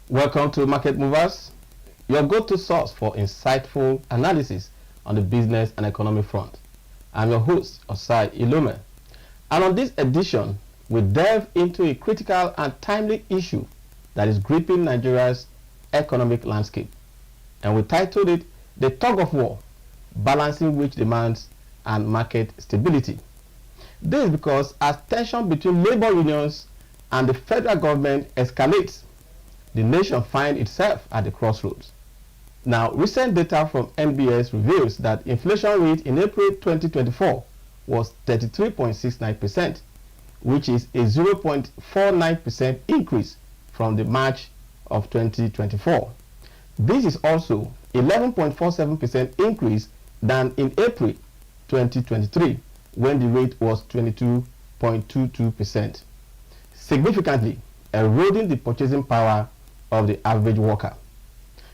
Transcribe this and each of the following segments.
Welcome to Market Movers, your go-to source for insightful analysis on the business and economy front. I'm your host, Osai Ilume. And on this edition, we delve into a critical and timely issue that is gripping Nigeria's economic landscape. And we titled it, The Tug of War, Balancing Wage Demands and Market Stability. This is because as tension between labor unions and the federal government escalates, the nation finds itself at the crossroads. Now, recent data from NBS reveals that inflation rate in April 2024 was 33.69%, which is a 0.49% increase from the March of 2024. This is also 11.47% increase than in April 2023, when the rate was 22.22%, significantly eroding the purchasing power of the average worker.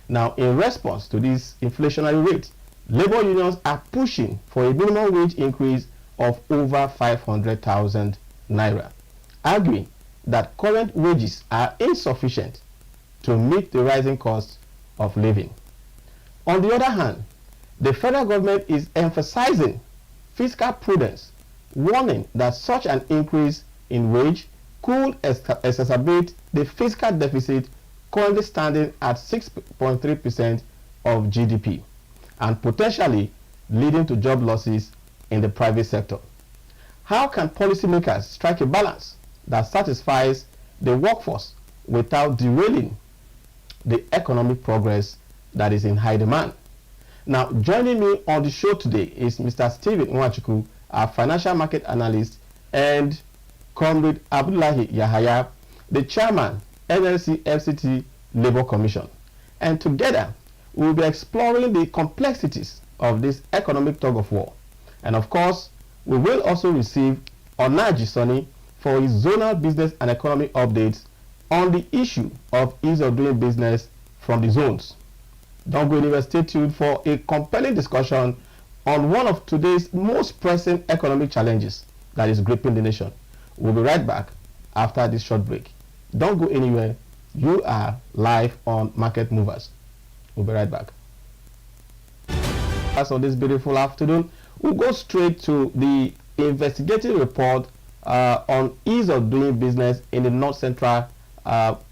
Now, in response to this inflationary rate, labor unions are pushing for a minimum wage increase of over 500,000 naira, arguing that current wages are insufficient to meet the rising cost of living. On the other hand, the federal government is emphasizing fiscal prudence, warning that such an increase in wage could exacerbate the fiscal deficit currently standing at 6.3% of GDP and potentially leading to job losses in the private sector. How can policymakers strike a balance that satisfies the workforce without derailing the economic progress that is in high demand? Now, joining me on the show today is Mr. Stephen Nwachukwu, our financial market analyst, and Comrade Abdullahi Yahaya, the chairman, NLC FCT Labour Commission. And together, we will be exploring the complexities of this economic tug of war. And of course, we will also receive Onaji Sonny for his zonal business and economy updates on the issue of ease of doing business from the zones. Don't go anywhere, stay tuned for a compelling discussion on one of today's most pressing economic challenges that is gripping the nation. We'll be right back after this short break. Don't go anywhere. You are live on Market Movers. We'll be right back. As on this beautiful afternoon, we'll go straight to the investigative report on ease of doing business in the North Central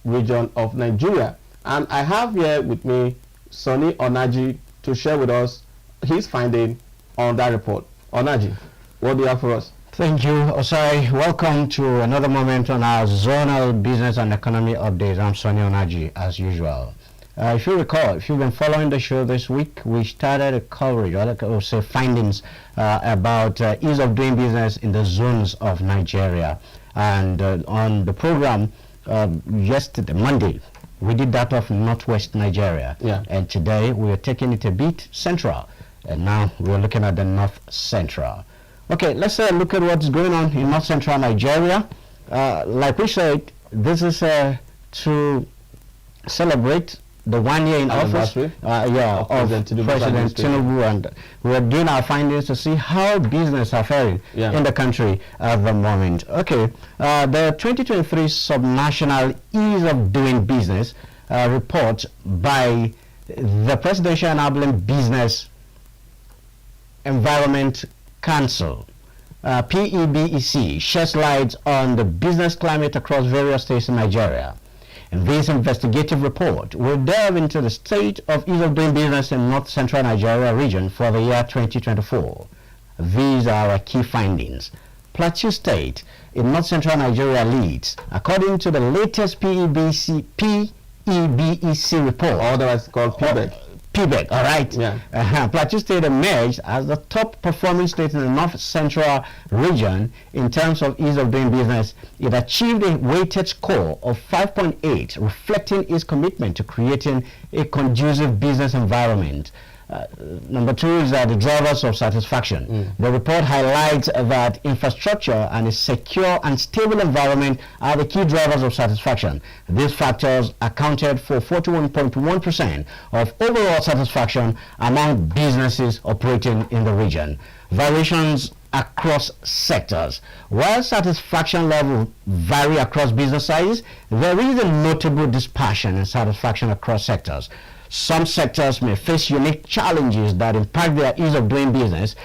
region of Nigeria. And I have here with me Sonny Onaji to share with us his finding on that report. Onaji, what do you have for us? Thank you, Osai. Welcome to another moment on our zonal business and economy update. I'm Sonny Onaji, as usual. If you recall, if you've been following the show this week, we started a coverage, or like I would say findings about ease of doing business in the zones of Nigeria. And on the program yesterday, Monday, we did that of Northwest Nigeria. Yeah. And today we are taking it a bit central. And now we're looking at the North Central. Okay, let's look at what's going on in North Central Nigeria. Like we said, this is to celebrate the 1 year in office of President Tinubu, and we're doing our findings to see how business are faring in the country at the moment. Okay, the 2023 Subnational Ease of Doing Business report by the Presidential Enabling Business Environment Council, PEBEC, sheds light on the business climate across various states in Nigeria. In this investigative report, we'll delve into the state of ease of doing business in North Central Nigeria region for the year 2024. These are our key findings. Plateau State in North Central Nigeria leads, according to the latest PEBEC report. Otherwise called PBEC. PBEC, all right. Yeah. Plateau State emerged as the top performing state in the North Central region in terms of ease of doing business. It achieved a weighted score of 5.8, reflecting its commitment to creating a conducive business environment. Number two is the drivers of satisfaction. The report highlights that infrastructure and a secure and stable environment are the key drivers of satisfaction. These factors accounted for 41.1% of overall satisfaction among businesses operating in the region. Variations across sectors. While satisfaction levels vary across business sizes, there is a notable dispersion in satisfaction across sectors. Some sectors may face unique challenges that impact their ease of doing business.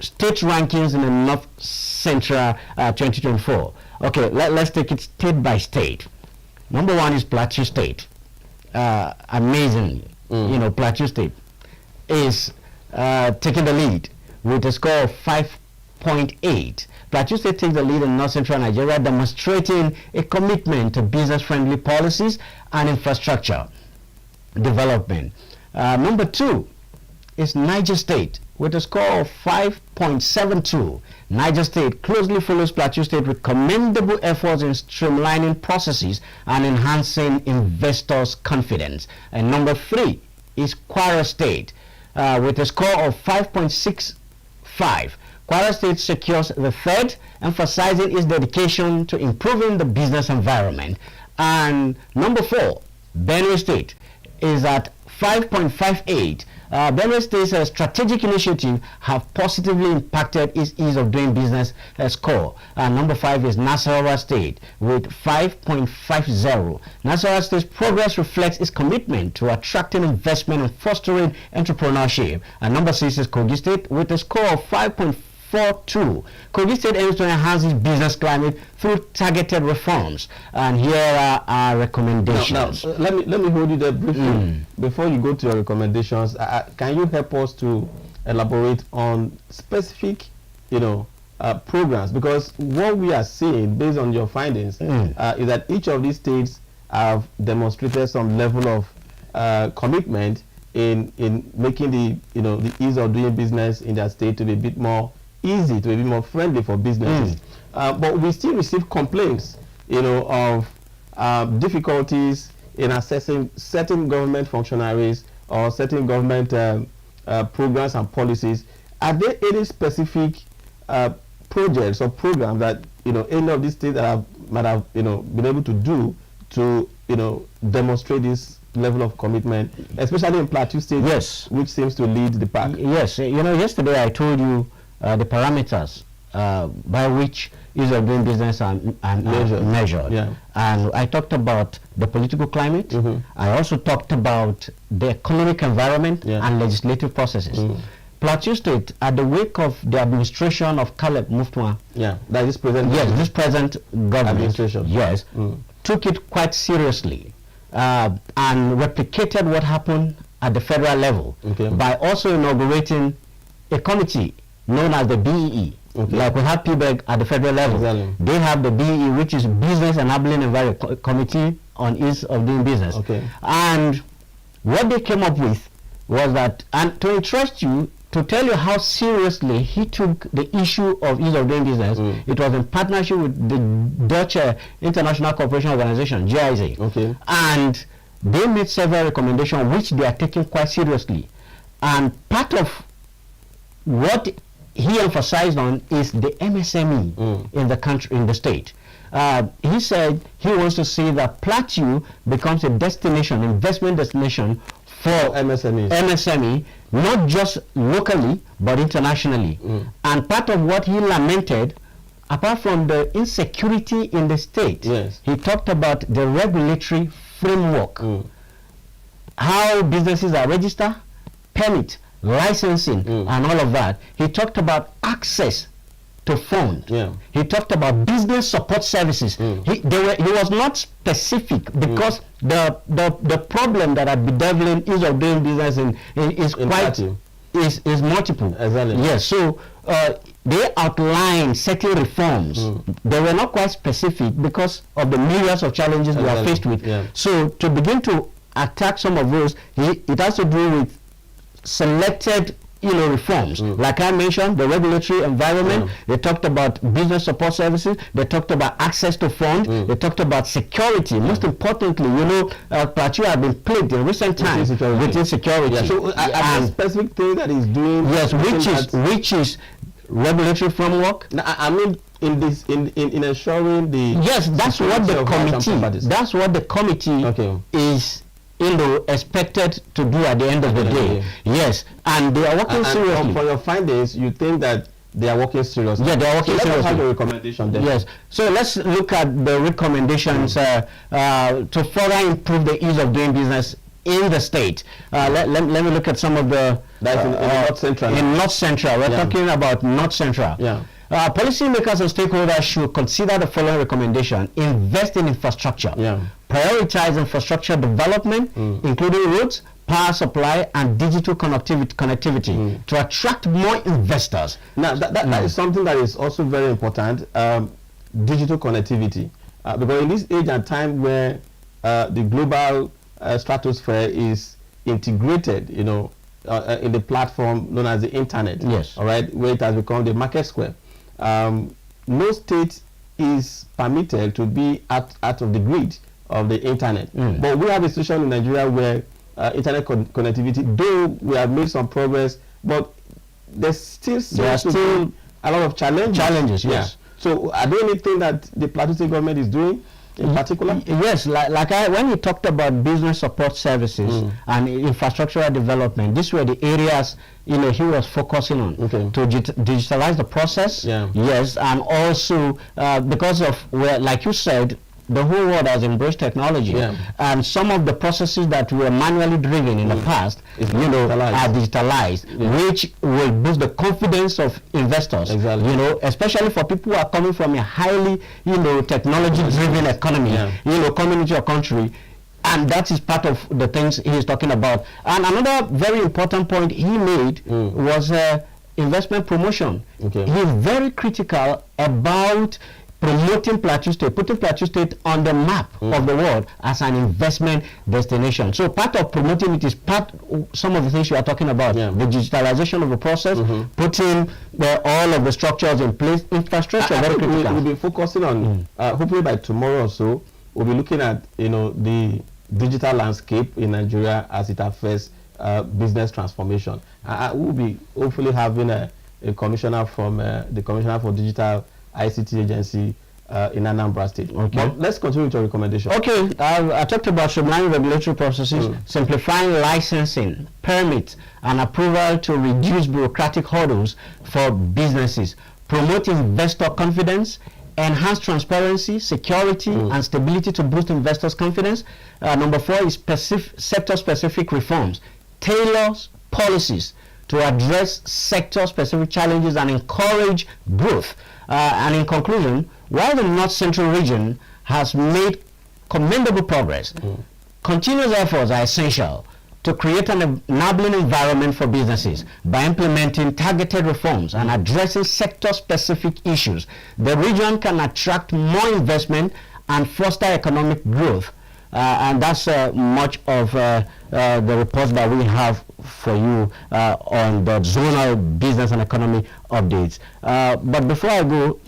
State rankings in the North Central 2024. Okay, let's take it state by state. Number one is Plateau State. Amazingly, Plateau State is taking the lead with a score of 5.8. Plateau State takes the lead in North Central Nigeria, demonstrating a commitment to business-friendly policies and infrastructure development. Number two is Niger State with a score of 5.72. Niger State closely follows Plateau State with commendable efforts in streamlining processes and enhancing investors' confidence. And number three is Kwara State with a score of 5.65. Kwara State secures the third, emphasizing its dedication to improving the business environment. And number four, Benue State is at 5.58. Benue State's strategic initiative have positively impacted its ease of doing business score. Number five is Nasarawa State with 5.50. Nasarawa State's progress reflects its commitment to attracting investment and fostering entrepreneurship. And number six is Kogi State with a score of 5.42. Kogi State aims to enhance its business climate through targeted reforms, and here are our recommendations. Now, let me hold you there briefly before you go to your recommendations. Can you help us to elaborate on specific, programs? Because what we are seeing, based on your findings, is that each of these states have demonstrated some level of commitment in making the ease of doing business in their state to be a bit more easy, to be more friendly for businesses. But we still receive complaints, of difficulties in assessing certain government functionaries or certain government programs and policies. Are there any specific projects or programs that any of these states that might have been able to do to demonstrate this level of commitment, especially in Plateau State, yes, which seems to lead the pack? Yes, yesterday I told you the parameters by which ease of doing business are measured. Yeah. And I talked about the political climate. I also talked about the economic environment and legislative processes. Plateau State, at the wake of the administration of Caleb Mutfwang, that is present. Yes, this present government administration. Yes, took it quite seriously and replicated what happened at the federal level by also inaugurating a committee known as the BEE. Like we have PBEG at the federal level. Exactly. They have the BEE, which is Business Enabling Environment Committee on Ease of Doing Business. And what they came up with was that, and to interest you, to tell you how seriously he took the issue of ease of doing business, it was in partnership with the Dutch International Cooperation Organization, GIZ. And they made several recommendations which they are taking quite seriously. And part of what he emphasized on is the MSME in the country, in the state. He said he wants to see that Plateau becomes a destination, investment destination for MSME, not just locally but internationally. And part of what he lamented, apart from the insecurity in the state, he talked about the regulatory framework, how businesses are registered, permit, licensing, and all of that. He talked about access to funds. He talked about business support services. He was not specific because the problem that had bedeviling ease of doing business is multiple. Yes, so they outlined certain reforms. They were not quite specific because of the myriads of challenges we are faced with. So to begin to attack some of those, it has to do with selected reforms. Like I mentioned, the regulatory environment, they talked about business support services, they talked about access to funds, they talked about security. Most importantly, Plateau has been plagued in recent times with insecurity. So a specific thing that is doing, which is regulatory framework. I mean, in ensuring the that's what the committee is expected to do at the end of the day. Yes, and they are working seriously. For your findings, you think that they are working seriously. Yeah, they are working so seriously. Let's have the recommendation then. Yes. So let's look at the recommendations to further improve the ease of doing business in the state. Let me look at some of the That's in North Central. In North Central, we're talking about North Central. Yeah. Policymakers and stakeholders should consider the following recommendation: invest in infrastructure. Yeah. Prioritize infrastructure development, including roads, power supply, and digital connectivity to attract more investors. Now, that is something that is also very important, digital connectivity. Because in this age and time where the global stratosphere is integrated, you know, in the platform known as the internet. Yes. All right, where it has become the market square. No state is permitted to be out of the grid of the internet. But we have a situation in Nigeria where internet connectivity, though we have made some progress, but there's still a lot of challenges. Yes. So are there anything that the Plateau State government is doing in particular? Yes, when you talked about business support services and infrastructural development, these were the areas he was focusing on to digitalize the process. Yeah. Yes, and also because of where, like you said, the whole world has embraced technology, and some of the processes that were manually driven in the past, are digitalized, which will boost the confidence of investors. Exactly. Especially for people who are coming from a highly, technology-driven economy, coming into a country. And that is part of the things he is talking about. And another very important point he made was investment promotion. He is very critical about promoting Plateau State, putting Plateau State on the map of the world as an investment destination. So part of promoting it is some of the things you are talking about, the digitalization of the process, putting all of the structures in place, infrastructure, very critical. We'll be focusing on, hopefully by tomorrow or so, we'll be looking at, the digital landscape in Nigeria as it affects business transformation. We'll be hopefully having a commissioner from the Commissioner for Digital ICT Agency in Anambra State. But let's continue with your recommendation. Okay, I talked about streamlining regulatory processes, simplifying licensing, permit, and approval to reduce bureaucratic hurdles for businesses, promote investor confidence, enhance transparency, security, and stability to boost investors' confidence. Number 4 is sector-specific reforms, tailors policies to address sector-specific challenges and encourage growth. And in conclusion, while the North Central region has made commendable progress, continuous efforts are essential to create an enabling environment for businesses by implementing targeted reforms and addressing sector-specific issues. The region can attract more investment and foster economic growth. And that's much of the reports that we have for you on the zonal business and economy updates. But before I go,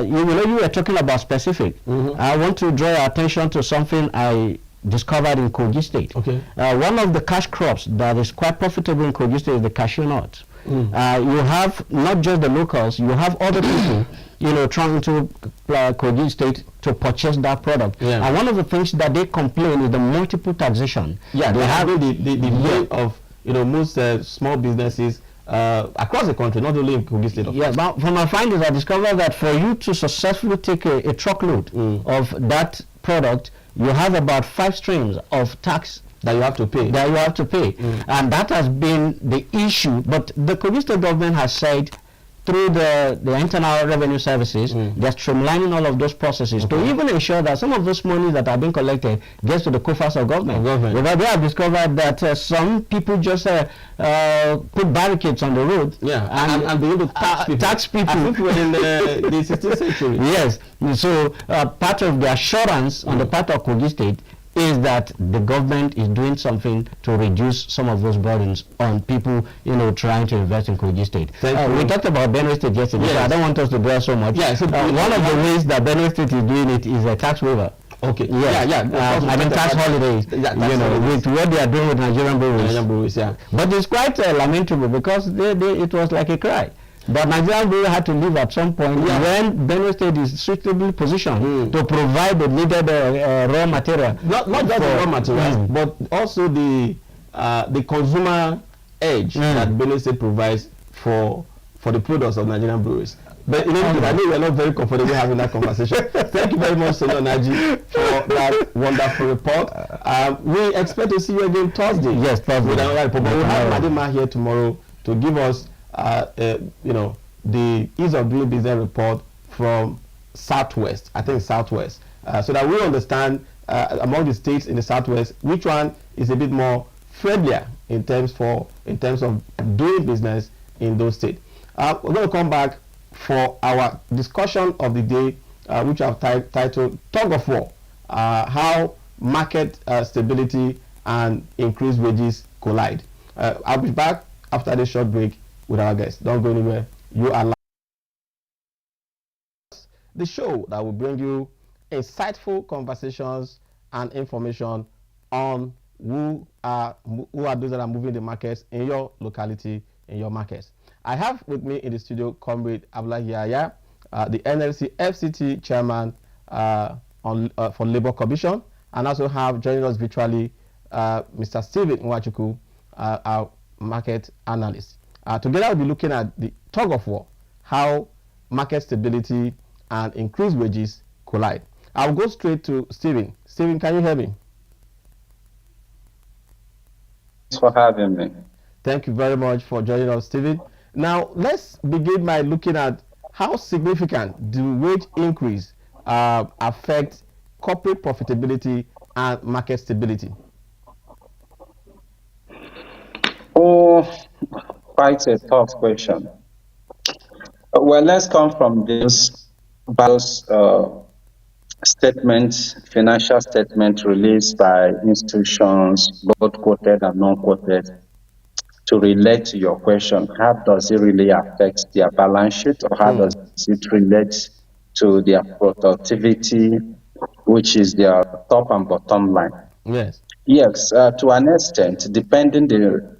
you were talking about specific. I want to draw your attention to something I discovered in Kogi State. One of the cash crops that is quite profitable in Kogi State is the cashew nut. You have not just the locals, you have other people trying to Kogi State to purchase that product. And one of the things that they complain is the multiple taxation. They have the way of most small businesses across the country, not only in Kogi State. But from my findings, I discovered that for you to successfully take a truckload of that product, you have about 5 streams of tax that you have to pay. And that has been the issue. But the Kogi State government has said, through the internal revenue services, they're streamlining all of those processes to even ensure that some of those money that are being collected gets to the coffers of government. Because they have discovered that some people just put barricades on the road and be able to tax people. As if we're in the 16th century. Yes. So part of the assurance on the part of Kogi State is that the government is doing something to reduce some of those burdens on people, trying to invest in Kogi State. We talked about Benue State yesterday, so I don't want us to dwell so much. So one of the ways that Benue State is doing it is a tax waiver. I mean tax holidays, with what they are doing with Nigerian breweries. But it's quite lamentable because it was like a cry. But Nigerian brewery had to leave at some point when Benue State is suitably positioned to provide the needed raw material. Not just the raw material, but also the consumer edge that Benue State provides for for the products of Nigerian breweries. But in any case, I know we are not very comfortable having that conversation. Thank you very much, Senor Naji, for that wonderful report. We expect to see you again Thursday. Yes, Thursday. With another report. But we'll have Madima here tomorrow to give us, the ease of doing business report from Southwest. I think Southwest, so that we understand among the states in the Southwest which one is a bit more friendlier in terms of doing business in those states. We're going to come back for our discussion of the day, which I've titled "Tug of War: How Market Stability and Increased Wages Collide." I'll be back after this short break with our guests. Don't go anywhere. You are live. The show that will bring you insightful conversations and information on who are those that are moving the markets in your locality, in your markets. I have with me in the studio Comrade Abdullahi Yahya, the NLC FCT chairman for Labour Commission, and also have joining us virtually Mr. Stephen Nwachukwu, our market analyst. Together we'll be looking at the tug of war, how market stability and increased wages collide. I'll go straight to Stephen. Stephen, can you hear me? Thanks for having me. Thank you very much for joining us, Stephen. Now, let's begin by looking at how significant the wage increase affect corporate profitability and market stability. Oh, quite a tough question. Well, let's come from this statements, financial statements released by institutions, both quoted and non-quoted, to relate to your question. How does it really affect their balance sheet, or how does it relate to their productivity, which is their top and bottom line? Yes. Yes, to an extent, depending the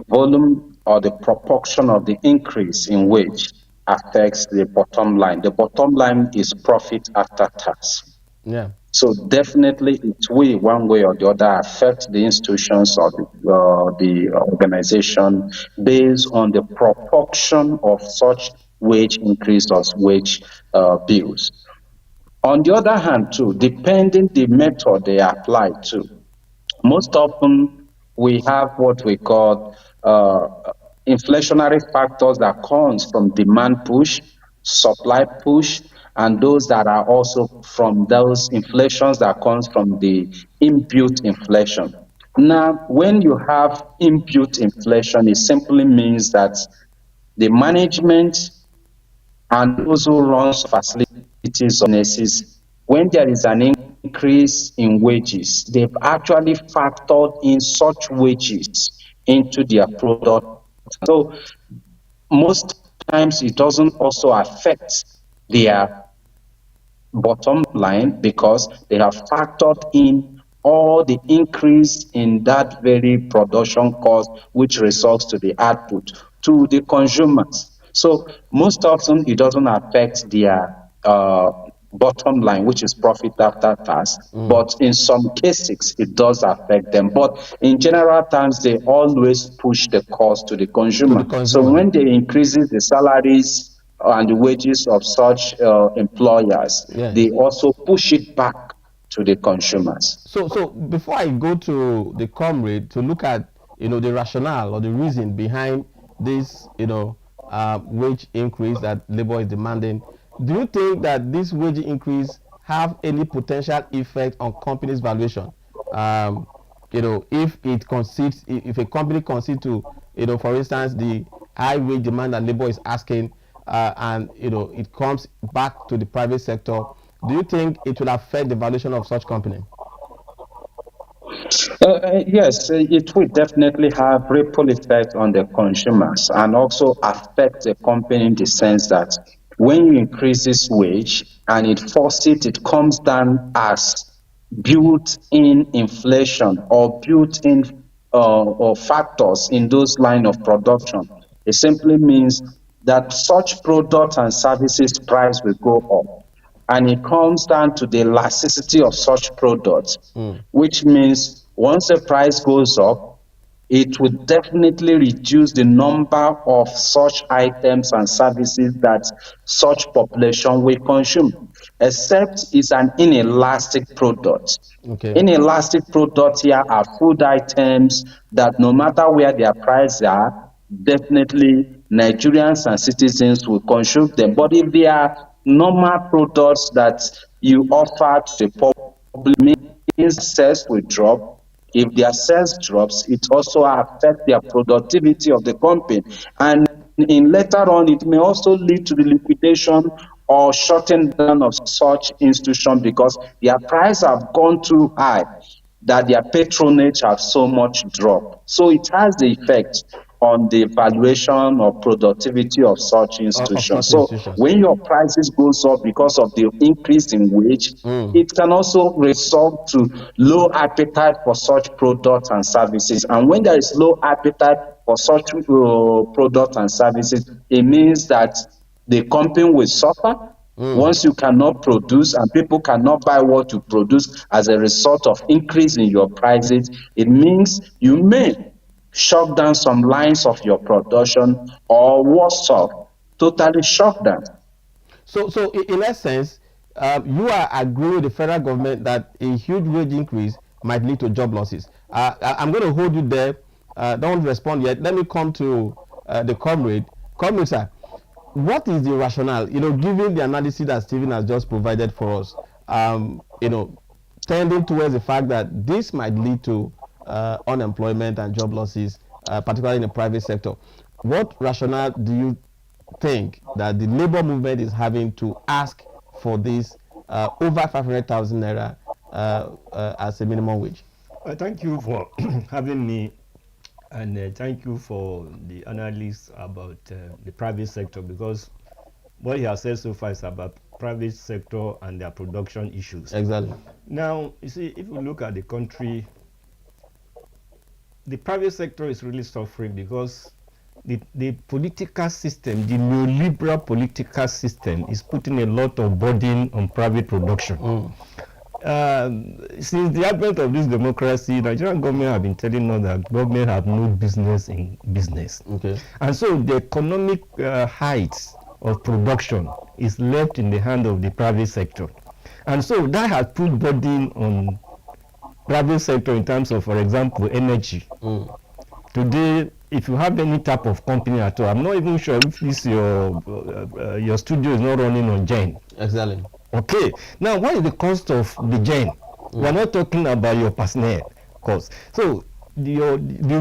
volume or the proportion of the increase in wage affects the bottom line. The bottom line is profit after tax. Yeah. So definitely it will, one way or the other, affect the institutions or the organization based on the proportion of such wage increase or wage bills. On the other hand, too, depending the method they apply to, most often we have what we call inflationary factors that comes from demand push, supply push, and those that are also from those inflations that comes from the inbuilt inflation. Now, when you have inbuilt inflation, it simply means that the management and those who run facilities or businesses, when there is an increase in wages, they've actually factored in such wages into their product. So most times it doesn't also affect their bottom line because they have factored in all the increase in that very production cost, which results to the output to the consumers. So most often it doesn't affect their bottom line, which is profit after tax, but in some cases it does affect them. But in general terms, they always push the cost to the consumer. So when they increases the salaries and the wages of such employers, Yes, they also push it back to the consumers. So before I go to the comrade to look at the rationale or the reason behind this wage increase that labor is demanding, do you think that this wage increase have any potential effect on companies' valuation? If if a company concedes to, for instance, the high wage demand that labor is asking, and it comes back to the private sector, do you think it will affect the valuation of such company? Yes, it will definitely have ripple effect on the consumers and also affect the company in the sense that when you increase this wage and it forces it comes down as built-in inflation or built-in or factors in those line of production. It simply means that such products and services price will go up, and it comes down to the elasticity of such products, which means once the price goes up, it would definitely reduce the number of such items and services that such population will consume, except it's an inelastic product. Okay. Inelastic products here are food items that no matter where their prices are, definitely Nigerians and citizens will consume them. But if they are normal products that you offer to the public, means sales will drop. If their sales drops, it also affects their productivity of the company. And in later on, it may also lead to the liquidation or shutting down of such institution because their price have gone too high, that their patronage have so much drop. So it has the effect on the valuation or productivity of such Of institutions. such So institutions. when your prices goes up because of the increase in wage, Mm. it can also result to low appetite for such products and services. And when there is low appetite for such products and services, it means that the company will suffer. Mm. Once you cannot produce and people cannot buy what you produce as a result of increase in your prices, it means you may shut down some lines of your production, or worse off, totally shut down. So in essence, you are agreeing with the federal government that a huge wage increase might lead to job losses. I'm going to hold you there. Don't respond yet. Let me come to the comrade. Comrade, sir, what is the rationale? Given the analysis that Stephen has just provided for us, tending towards the fact that this might lead to unemployment and job losses, particularly in the private sector. What rationale do you think that the labor movement is having to ask for this over 500,000 naira as a minimum wage? Thank you for having me, and thank you for the analysis about the private sector, because what he has said so far is about private sector and their production issues. Exactly. Now, you see, if you look at the country, the private sector is really suffering because the political system, the neoliberal political system, is putting a lot of burden on private production. Since the advent of this democracy, Nigerian government have been telling us that government have no business in business. Okay. And so the economic heights of production is left in the hand of the private sector. And so that has put burden on private sector in terms of, for example, energy. Today, if you have any type of company at all, I'm not even sure if this your studio is not running on gen. Exactly. Okay. Now, what is the cost of the gen? We're not talking about your personnel cost. So the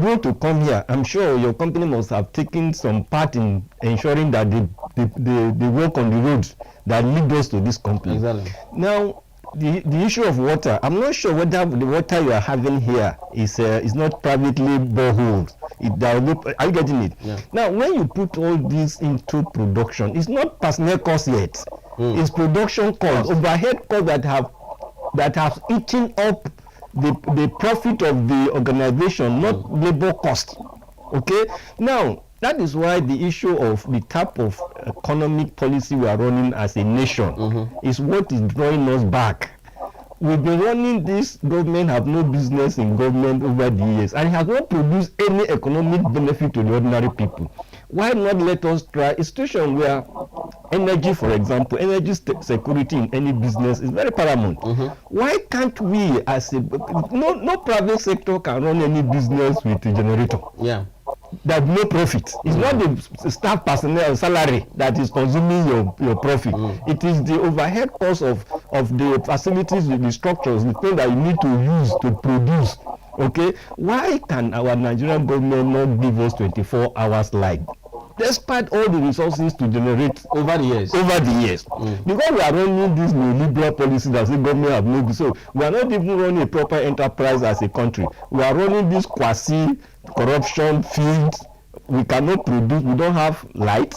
road to come here, I'm sure your company must have taken some part in ensuring that the work on the roads that lead us to this company. Exactly. Now, the issue of water, I'm not sure whether the water you are having here is not privately boreholed. Are you getting it? Yeah. Now, when you put all this into production, it's not personnel cost yet. It's production cost, overhead cost that have eaten up the profit of the organization, not labor cost. Okay. Now, that is why the issue of the type of economic policy we are running as a nation is what is drawing us back. We've been running this government, have no business in government over the years, and it has not produced any economic benefit to the ordinary people. Why not let us try a situation where energy, for example, energy security in any business is very paramount. Why can't we, as a no private sector can run any business with a generator? Yeah. There's no profit. It's not the staff personnel salary that is consuming your profit. It is the overhead cost of the facilities, the structures, the thing that you need to use to produce. Okay, why can our Nigerian government not give us 24 hours light, despite all the resources to generate Over the years. Because we are running this neoliberal policy that the government have no, so we are not even running a proper enterprise as a country. We are running this quasi corruption field. We cannot produce. We don't have light.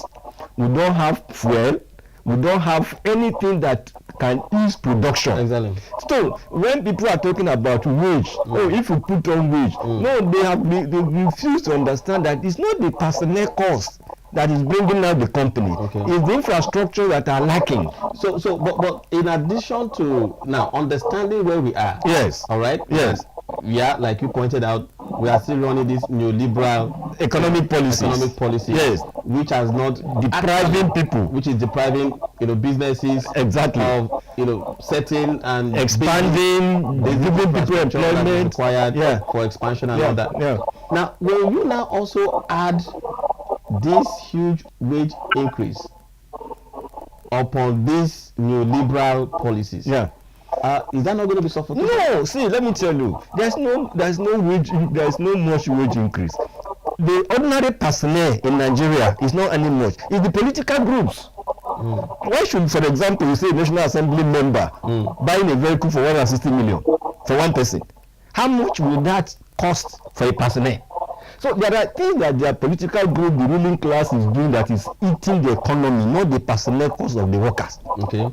We don't have fuel. We don't have anything that can ease production. Exactly. So when people are talking about wage, if you put on wage, no, they refuse to understand that it's not the personnel cost that is bringing out the company. Okay. It's the infrastructure that are lacking. But in addition to now understanding where we are. Yes. All right. Yes. Yeah, like you pointed out, we are still running this neoliberal economic policies. Yes. which has not depriving people, which is depriving businesses exactly of setting and expanding, giving people employment required for expansion and all that. Now, when you now also add this huge wage increase upon these neoliberal policies, is that not going to be suffocating? No, see, let me tell you, there's no much wage increase. The ordinary personnel in Nigeria is not any much. It's the political groups. Why should, for example, you say a National Assembly member buying a vehicle for 160 million for one person? How much will that cost for a personnel? So there are things that their political group, the ruling class, is doing that is eating the economy, not the personnel cost of the workers. Okay.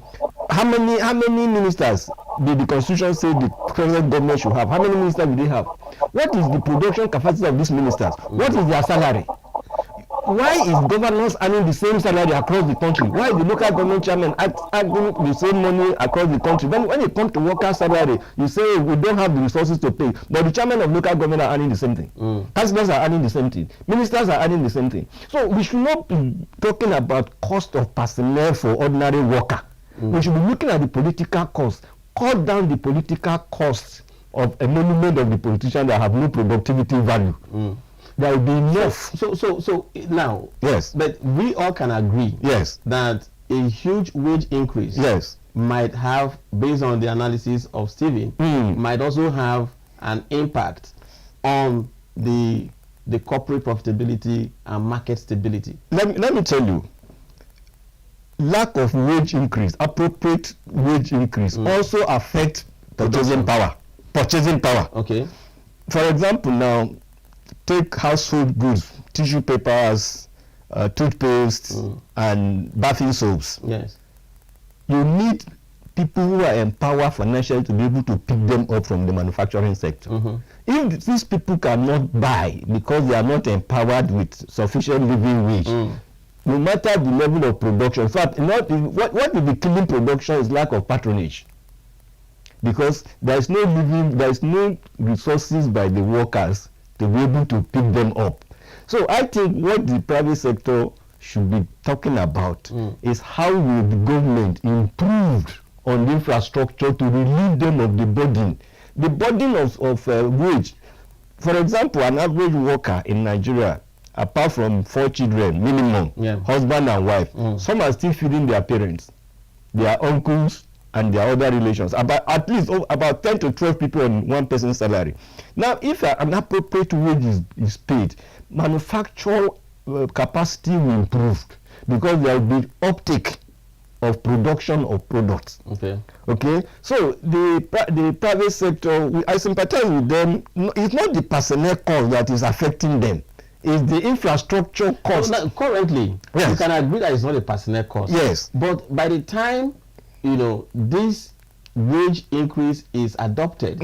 How many ministers did the constitution say the present government should have? How many ministers do they have? What is the production capacity of these ministers? What is their salary? Why is governors earning the same salary across the country? Why is the local government chairman earning the same money across the country? When it comes to worker salary, you say we don't have the resources to pay, but the chairman of local government are earning the same thing. Councillors are earning the same thing. Ministers are earning the same thing. So we should not be talking about cost of personnel for ordinary worker. We should be looking at the political cost. Cut down the political costs of a monument of the politician that have no productivity value. There will be enough. So now, yes, but we all can agree, yes, that a huge wage increase, yes, might have, based on the analysis of Stephen, might also have an impact on the corporate profitability and market stability. Let me tell you, lack of wage increase, appropriate wage increase, also affect purchasing power. Okay. For example, now, take household goods, tissue papers, toothpaste, and bathing soaps. Yes. You need people who are empowered financially to be able to pick them up from the manufacturing sector. If these people cannot buy because they are not empowered with sufficient living wage, no matter the level of production, in fact, what will be killing production is lack of patronage. Because there is no resources by the workers to be able to pick them up. So I think what the private sector should be talking about is how will the government improve on the infrastructure to relieve them of the burden. The burden of wage. For example, an average worker in Nigeria, apart from 4 children minimum, husband and wife, some are still feeding their parents, their uncles, and their other relations, at least about 10 to 12 people on one person's salary. Now, if an appropriate wage is paid, manufacturing capacity will improve because there will be uptake of production of products. Okay. So the private sector, I sympathize with them. It's not the personnel cost that is affecting them. It's the infrastructure cost. So currently, you can agree that it's not a personnel cost. Yes. But by the time this wage increase is adopted,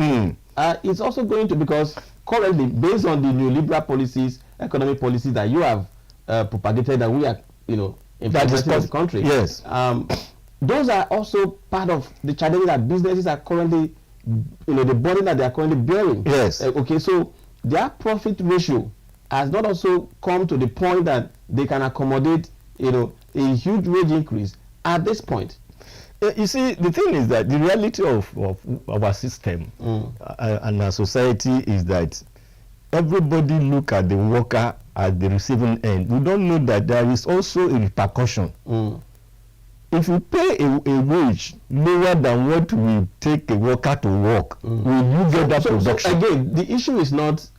it's also going to, because currently, based on the neoliberal policies, economic policies that you have propagated, that we are, implementing in the country. Yes. Those are also part of the challenges that businesses are currently, the burden that they are currently bearing. Yes. Okay, so their profit ratio has not also come to the point that they can accommodate, a huge wage increase at this point. You see, the thing is that the reality of our system and our society is that everybody look at the worker at the receiving end. We don't know that there is also a repercussion. If you pay a wage lower than what we take a worker to work, will you get that production? So again, the issue is not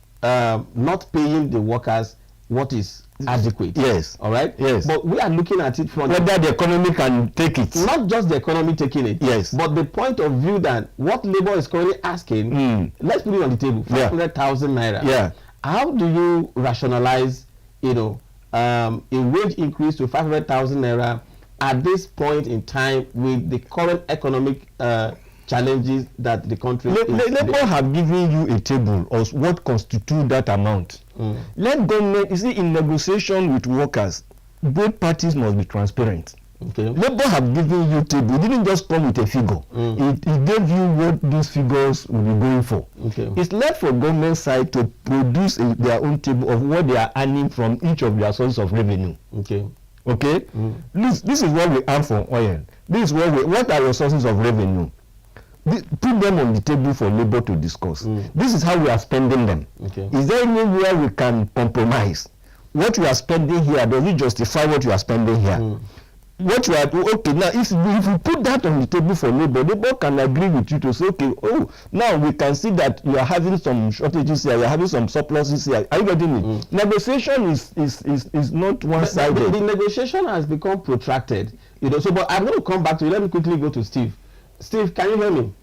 paying the workers what is adequate. Yes. All right. Yes. But we are looking at it from whether the economy can take it. Not just the economy taking it. Yes. But the point of view that what labor is currently asking, let's put it on the table, 500,000 naira. Yeah. How do you rationalize, a wage increase to 500,000 naira at this point in time with the current economic challenges that the country is? Labor have given you a table of what constitutes that amount. Let government, you see, in negotiation with workers, both parties must be transparent. Okay. Labour have given you table. It didn't just come with a figure. It gave you what these figures will be going for. Okay. It's left for government side to produce their own table of what they are earning from each of their sources of revenue. Okay. Okay. This is what we earn from oil. This is what are your sources of revenue. Put them on the table for Labour to discuss. This is how we are spending them. Okay. Is there anywhere we can compromise? What you are spending here, does it justify what you are spending here? What you are okay now, if you put that on the table for Labour can agree with you to say, okay, oh, now we can see that you are having some shortages here, you are having some surpluses here. Are you getting it? Negotiation is not one-sided. The negotiation has become protracted, So, but I'm going to come back to you. Let me quickly go to Steve. Steve, can you hear me?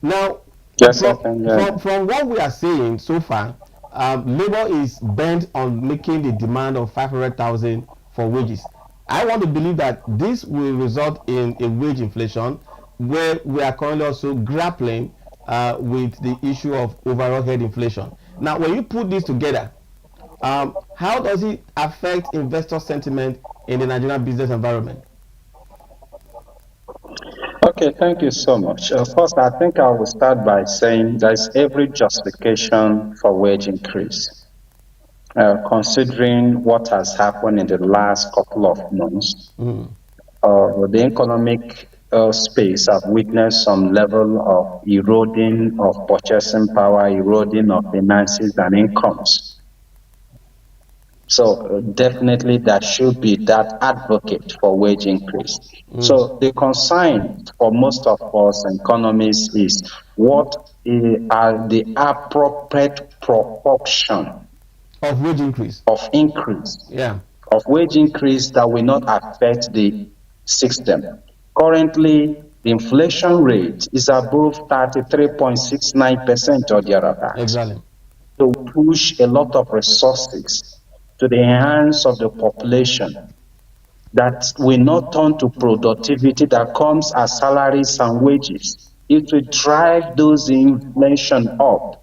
Now, Yes, I can hear. From what we are saying so far, Labour is bent on making the demand of 500,000 for wages. I want to believe that this will result in a wage inflation, where we are currently also grappling with the issue of overall head inflation. Now, when you put this together, how does it affect investor sentiment in the Nigerian business environment? Okay, thank you so much. First, I think I will start by saying there's every justification for wage increase. Considering what has happened in the last couple of months, the economic space have witnessed some level of eroding of purchasing power, eroding of finances and incomes. So definitely there should be that advocate for wage increase. So the concern for most of us economists is what are the appropriate proportion of wage increase. Of increase. Yeah. Of wage increase that will not affect the system. Currently, the inflation rate is above 33.69% or thereabouts. Exactly. To push a lot of resources to the hands of the population that will not turn to productivity that comes as salaries and wages. It will drive those inflation up.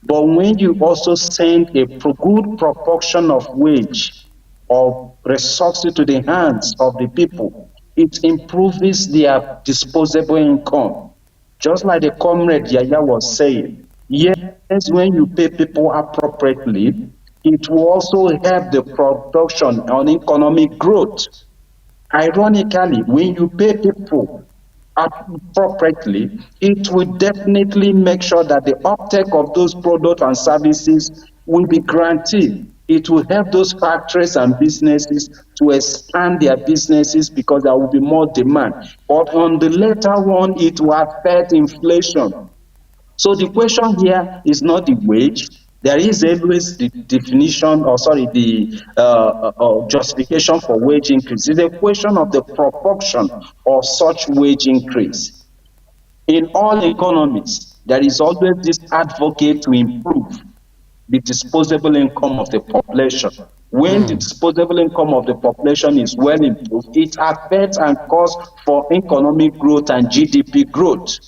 But when you also send a good proportion of wage or resources to the hands of the people, it improves their disposable income. Just like the comrade Yaya was saying, yes, when you pay people appropriately, it will also help the production on economic growth. Ironically, when you pay people appropriately, it will definitely make sure that the uptake of those products and services will be granted. It will help those factories and businesses to expand their businesses because there will be more demand. But on the later one, it will affect inflation. So the question here is not the wage. There is always the definition, or sorry, the justification for wage increase. It's a question of the proportion of such wage increase. In all economies, there is always this advocate to improve the disposable income of the population. When the disposable income of the population is well improved, it affects and causes for economic growth and GDP growth.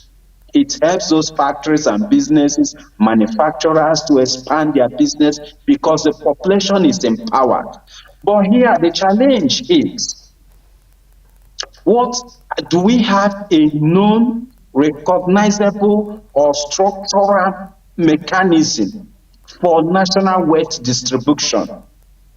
It helps those factories and businesses, manufacturers to expand their business because the population is empowered. But here the challenge is, what do we have a known, recognizable or structural mechanism for national wealth distribution?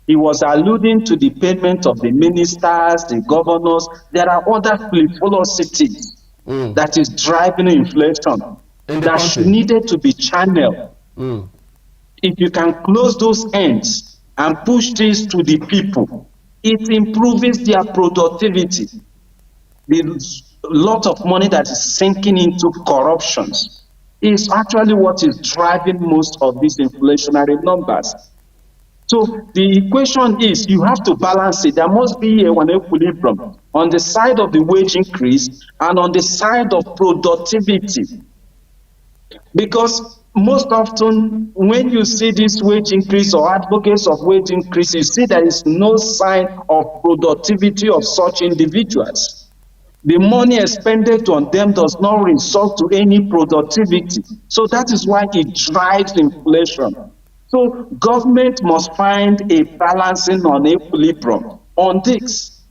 He was alluding to the payment of the ministers, the governors. There are other frivolosities that is driving inflation that needed to be channeled. If you can close those ends and push this to the people, it improves their productivity. The lot of money that is sinking into corruptions is actually what is driving most of these inflationary numbers. So the equation is, you have to balance it. There must be an equilibrium on the side of the wage increase and on the side of productivity. Because most often when you see this wage increase or advocates of wage increase, you see there is no sign of productivity of such individuals. The money expended on them does not result to any productivity. So that is why it drives inflation. So government must find a balancing on equilibrium on this.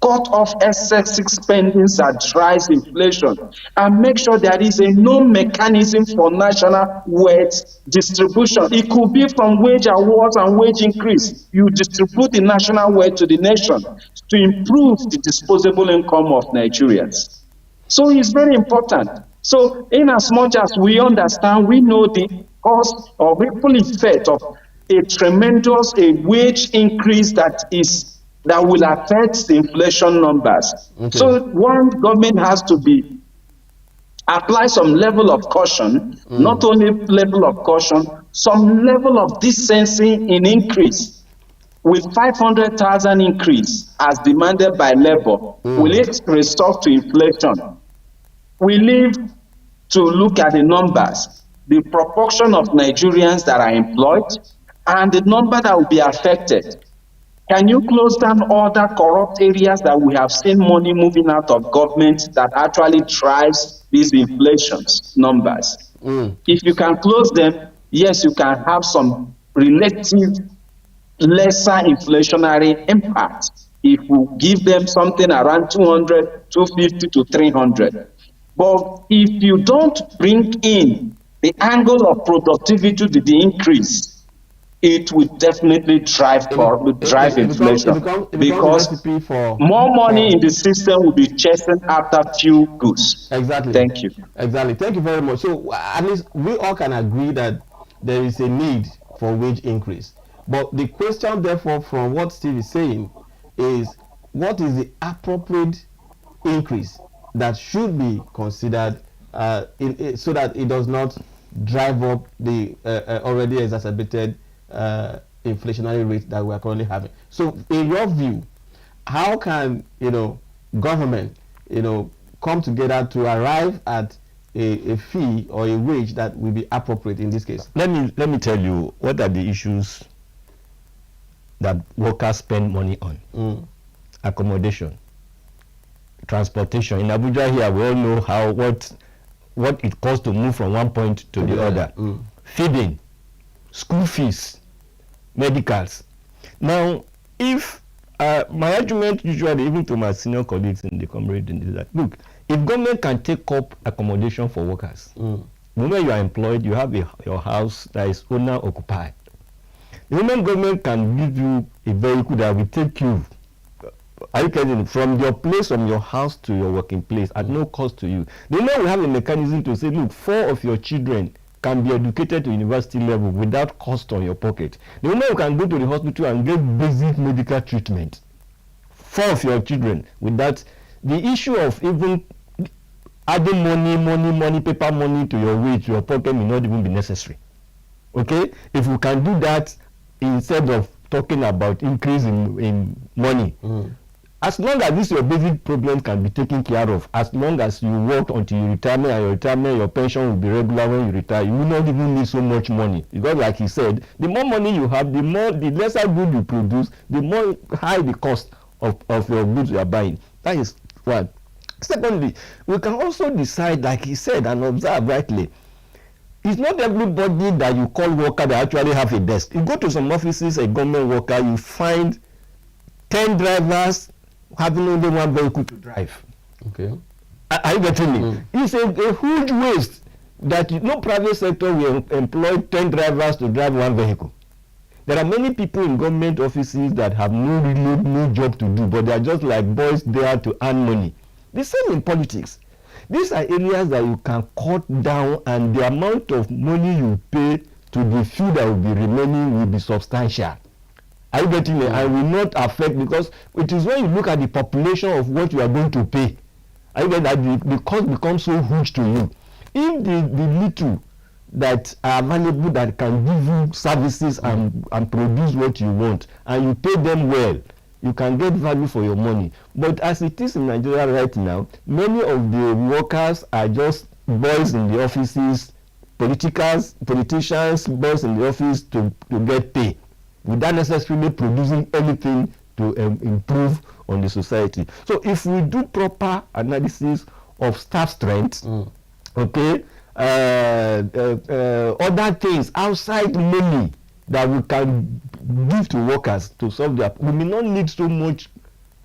cut off excessive spendings that drives inflation, and make sure there is a known mechanism for national wealth distribution. It could be from wage awards and wage increase. You distribute the national wealth to the nation to improve the disposable income of Nigerians. So it's very important. So in as much as we understand, we know the cause or ripple effect of a tremendous wage increase that will affect the inflation numbers. Okay. So one government has to apply some level of caution, not only level of caution, some level of decency in increase. With 500,000 increase as demanded by labor, will it restore to inflation? We need to look at the numbers, the proportion of Nigerians that are employed, and the number that will be affected. Can you close down other corrupt areas that we have seen money moving out of government that actually drives these inflations numbers? If you can close them, yes, you can have some relative lesser inflationary impact if we give them something around 200, 250 to 300. But if you don't bring in the angle of productivity to the increase, it will definitely drive inflation, because more money in the system will be chasing after few goods. Exactly. Thank you. Exactly. Thank you very much. So at least we all can agree that there is a need for wage increase. But the question, therefore, from what Steve is saying, is what is the appropriate increase that should be considered so that it does not drive up the already exacerbated inflationary rate that we are currently having. So, in your view, how can government come together to arrive at a fee or a wage that will be appropriate in this case? Let me tell you what are the issues that workers spend money on. Accommodation, transportation. In Abuja here, we all know what it costs to move from one point to the other. Feeding, school fees, medicals. Now, if my argument usually, even to my senior colleagues in the comrade, is that, look, if government can take up accommodation for workers, the moment you are employed, you have your house that is owner occupied. The moment government can give you a vehicle that will take you, are you getting it, from your place, from your house to your working place at no cost to you. The moment we have a mechanism to say, look, 4 of your children can be educated to university level without cost on your pocket. The moment you can go to the hospital and get basic medical treatment, 4 of your children without the issue of even adding money, paper money to your wage, to your pocket may not even be necessary. Okay? If we can do that instead of talking about increase in money, as long as this your basic problem can be taken care of, as long as you work until you retirement, and your retirement, your pension will be regular when you retire, you will not even need so much money, because like he said, the more money you have, the lesser good you produce, the more high the cost of your goods you are buying. That is one. Secondly, we can also decide, like he said and observe rightly, it's not everybody that you call worker that actually have a desk. You go to some offices, a government worker, you find 10 drivers having only one vehicle to drive. Okay. Are you getting me? It's a huge waste that no private sector will employ 10 drivers to drive one vehicle. There are many people in government offices that have no job to do, but they are just like boys there to earn money. The same in politics. These are areas that you can cut down, and the amount of money you pay to the few that will be remaining will be substantial. Are you getting me? And will not affect, because it is when you look at the population of what you are going to pay, are you getting that the cost becomes so huge to you. If the little that are available that can give you services and produce what you want, and you pay them well, you can get value for your money. But as it is in Nigeria right now, many of the workers are just boys in the offices, politicians, boys in the office to get pay, without necessarily producing anything to improve on the society. So if we do proper analysis of staff strength, okay, other things outside money that we can give to workers to solve their, we may not need so much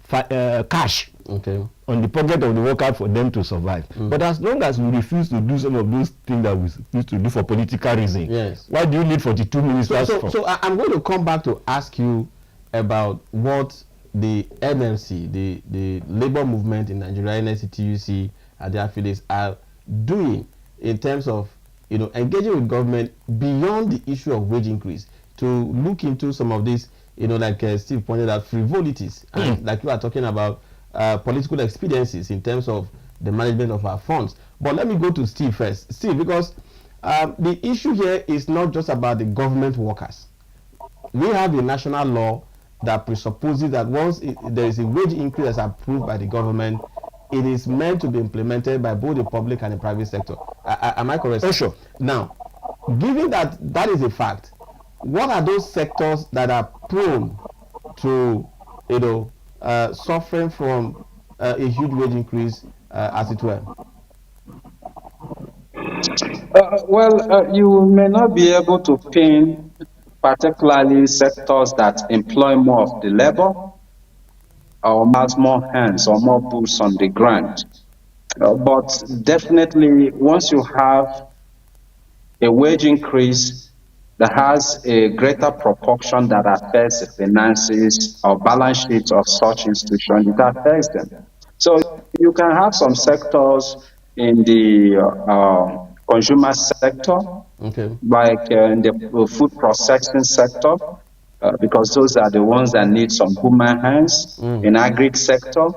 cash Okay. on the pocket of the worker for them to survive. But as long as we refuse to do some of those things that we used to do for political reasons, Yes. why do you need 42 ministers for? So I'm going to come back to ask you about what the NMC, the labor movement in Nigeria, NSC, TUC, and the affiliates are doing in terms of engaging with government beyond the issue of wage increase to look into some of these, like Steve pointed out, frivolities, and like you are talking about political expediencies in terms of the management of our funds. But let me go to Steve first. Steve, because the issue here is not just about the government workers. We have a national law that presupposes that once there is a wage increase that's approved by the government, it is meant to be implemented by both the public and the private sector. Am I correct? Oh, sure. Now, given that that is a fact, what are those sectors that are prone to, suffering from a huge wage increase, as it were? You may not be able to pin particularly sectors that employ more of the labor or has more hands or more boots on the ground. But definitely, once you have a wage increase that has a greater proportion that affects the finances or balance sheets of such institutions, it affects them. So you can have some sectors in the consumer sector, Okay. like in the food processing sector, because those are the ones that need some human hands. In agri sector,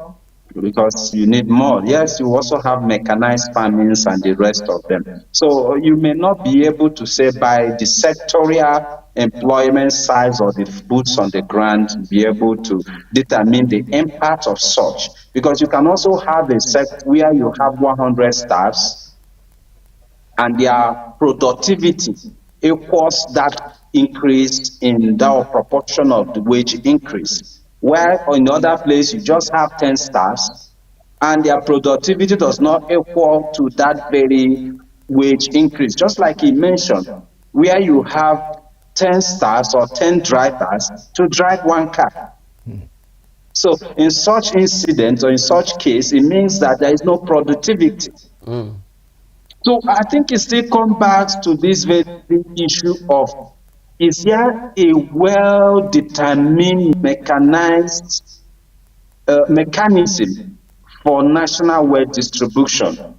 because you need more. Yes, you also have mechanized farmings and the rest of them. So you may not be able to say by the sectorial employment size or the boots on the ground be able to determine the impact of such, because you can also have a sector where you have 100 staffs and their productivity equals that increase in that proportion of the wage increase. Where in other place you just have 10 staffs and their productivity does not equal to that very wage increase. Just like he mentioned, where you have 10 staffs or 10 drivers to drive one car. So in such incidents or in such case, it means that there is no productivity. So I think it still comes back to this very issue of, is there a well-determined mechanized mechanism for national wealth distribution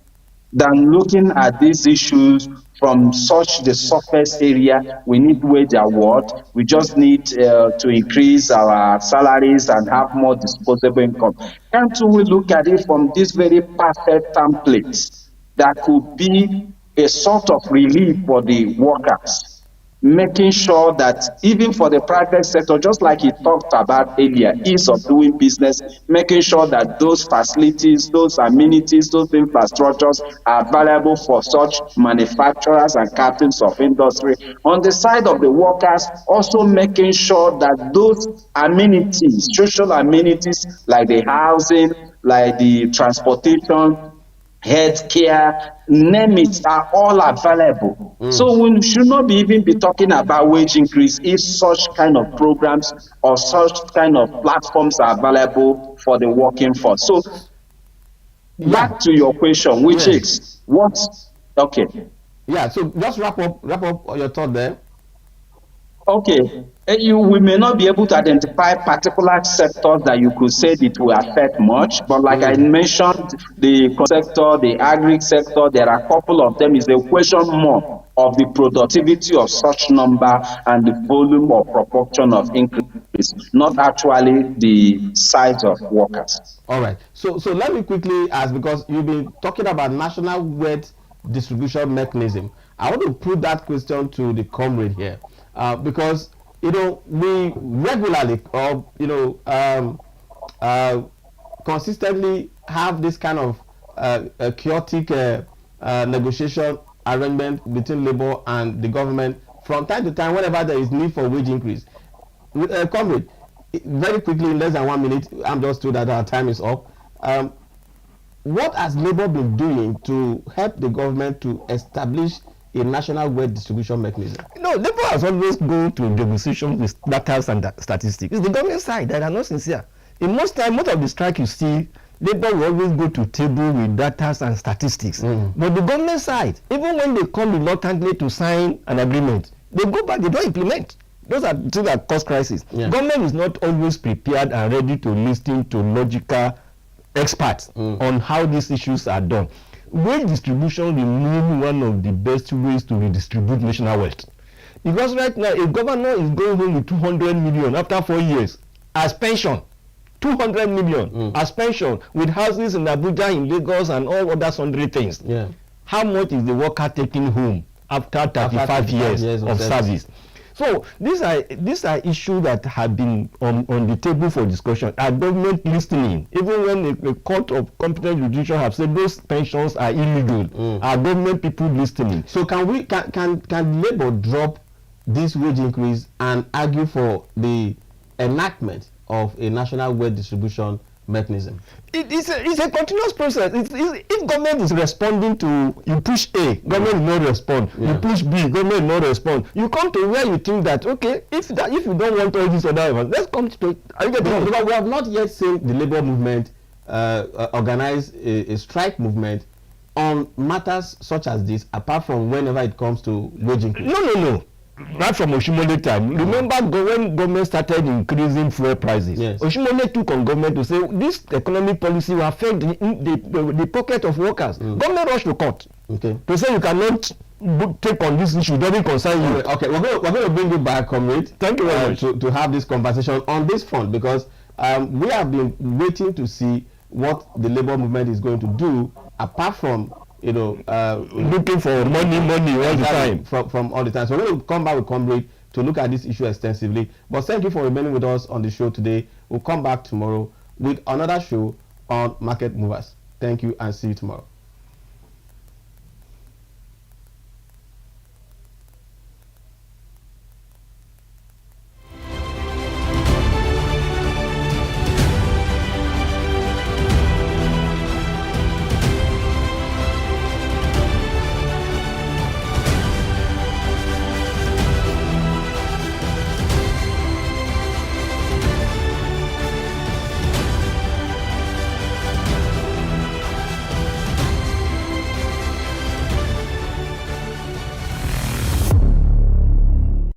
than looking at these issues from such the surface area? We need wage award. We just need to increase our salaries and have more disposable income. Can't we look at it from this very perfect template that could be a sort of relief for the workers, making sure that even for the private sector, just like he talked about earlier, ease of doing business, making sure that those facilities, those amenities, those infrastructures are available for such manufacturers and captains of industry. On the side of the workers, also making sure that those amenities, social amenities like the housing, like the transportation, healthcare, name it, are all available. So we should not even be talking about wage increase if such kind of programs or such kind of platforms are available for the working force. So back to your question, which is what? Okay. Yeah. So just wrap up your thought there. Okay, we may not be able to identify particular sectors that you could say it will affect much, but like I mentioned, the sector, the agri sector, there are a couple of them. Is a question more of the productivity of such number and the volume or proportion of increase, not actually the size of workers. All right. So let me quickly ask, because you've been talking about national wealth distribution mechanism. I want to put that question to the comrade here. Because we regularly or consistently have this kind of a chaotic negotiation arrangement between labor and the government from time to time whenever there is need for wage increase. Comrade, very quickly, in less than 1 minute, I'm just told that our time is up. What has labor been doing to help the government to establish a national wealth distribution mechanism? No, labor has always gone to negotiation with data and statistics. It's the government side that are not sincere. In most of the strike you see, labor will always go to table with data and statistics. But the government side, even when they come reluctantly to sign an agreement, they go back, they don't implement. Those are things that cause crisis. Government is not always prepared and ready to listen to logical experts on how these issues are done. Wage distribution remains one of the best ways to redistribute national wealth. Because right now, a governor is going home with 200 million after 4 years as pension. 200 million as pension, with houses in Abuja, in Lagos, and all other sundry things. How much is the worker taking home after 35 years of service? So these are issues that have been on the table for discussion. Are government listening? Even when a court of competent jurisdiction have said those pensions are illegal, are government people listening? So can Labour drop this wage increase and argue for the enactment of a national wage distribution mechanism? It's a continuous process. If government is responding to, you push A, government will not respond. You push B, government will not respond. You come to where you think that, okay, if you don't want all this other, let's come to. Because we have not yet seen the labor movement organize a strike movement on matters such as this, apart from whenever it comes to wage increase. No. Right from Oshimole time. Remember when government started increasing fuel prices? Oshimole took on government to say this economic policy will affect the pocket of workers. Government rushed to court to say you cannot take on this issue, doesn't concern you. Okay, we're going to bring you back, comrade. Thank you very much. To have this conversation on this front, because we have been waiting to see what the labor movement is going to do, apart from looking for money all the time from all the time. So we're going to come back with comrade to look at this issue extensively. But thank you for remaining with us on the show today. We'll come back tomorrow with another show on market movers. Thank you and see you tomorrow.